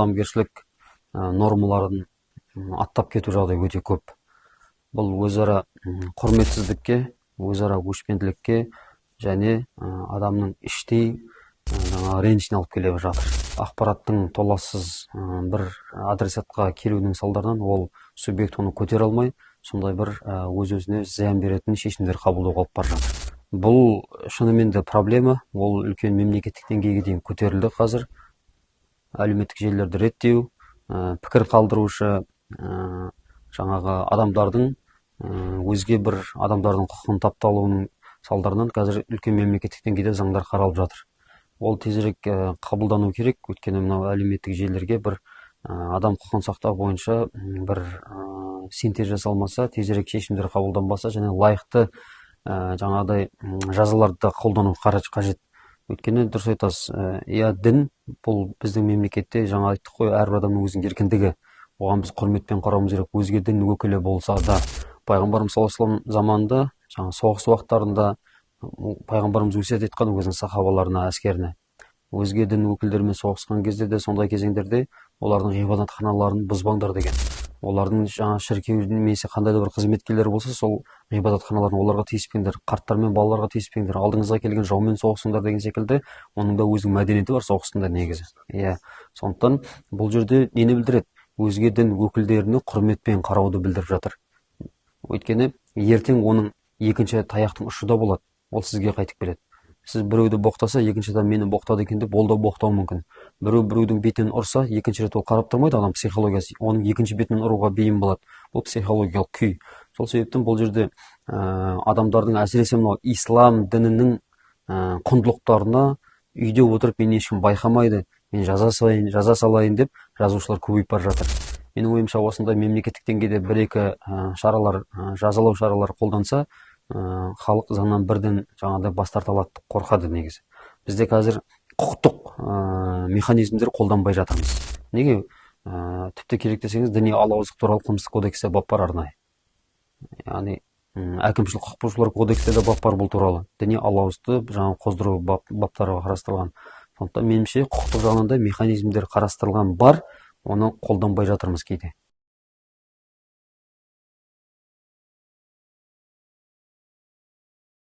адамгершілік нормаларын аттап кету жағдай өте көп. Бұл өзара құрметсіздікке, өзара өшпенділікке және адамның іштей ренішіне алып келе жатыр. Ақпараттың толассыз бір адресатқа келуінің салдарынан ол субъект оны көтере алмай, сондай бір өз-өзіне зиян беретін шешімдер қабылдауға алып бара жатыр. Бұл шынымен де проблема, ол үлкен мемлекеттік деңгейге дейін көтерілді қазір. Әлеуметтік желілерді реттеу, пікір қалдырушы жаңағы адамдардың өзге бір адамдардың құқығын тапталуының салдарынан қазір үлкен мемлекеттік деңгейде заңдар қаралып жатыр. Ол тезірек қабылдану керек, өйткені мынау әлеуметтік желілерге бір адам құқығын сақтау бойынша бір синтез жасалмаса, тезірек шешімдер қабылданбаса және лайықты жаңағыдай жазаларды қолдану қажет. Өйткені дұрыс айтасыз, дін бұл біздің мемлекетте жаңа айттық қой, әрбір адамның өзінің еркіндігі. Оған біз құрметпен қарауымыз керек, өзге дін өкілі болса да. Пайғамбарымыз саллаллаху алейхи вассалам заманында, жаңа соғыс уақыттарында пайғамбарымыз өсиет еткен өзінің сахабаларына, әскеріне. Өзге дін өкілдерімен соғысқан кезде де, сондай кезеңдерде олардың ғибадатханаларын бұзбаңдар деген. Олардың жаңа шіркеудің немесе қандай да бір қызметкерлері болса, сол ғибадатханаларын оларға тиіспеңдер, қарттар мен балаларға тиіспеңдер, алдыңызға келген жаумен соғысыңдар деген секілді, оның да өзінің мәдениеті бар соғыстың да негізі. Сондықтан бұл жерде нені білдіреді? Өзге дін өкілдеріне құрметпен қарауды білдіріп жатыр. Өйткені ертең оның екінші таяқтың ұшында болады, ол сізге қайтып келеді. Сіз біреуді боқтаса, екінші адам мені боқтады екен деп, ол да боқтауы мүмкін. Біреудің бетінен ұрса, екінші рет ол қарап тұрмайды, адам психологиясы, оның екінші бетінен ұруға бейім болады. Бұл психологиялық күй. Сол себептен бұл жерде адамдардың, әсіресе мынау ислам дінінің құндылықтарына үйде отырып мен ешкім байқамайды, мен жаза салайын деп жазушылар көбейіп бара жатыр. Менің ойымша осындай мемлекеттік деңгейде бір-екі жазалау шаралар қолданса, халық заңнан бірден жаңағыдай бас тарта алады, қорқады негізі. Бізде қазір құқықтық механизмдер қолданбай жатырмыз. Неге? Тіпті керек десеңіз, діни алауыздық туралы қылмыстық кодексте бап бар арнайы. Яғни әкімшілік құқық бұзушылар кодексте де бап бар бұл туралы. Діни алауыздықты жаңа қоздыру баптары қарастырылған. Сондықтан меніңше құқықтық жағынан да механизмдер қарастырылған бар, оны қолданбай жатырмыз кейде.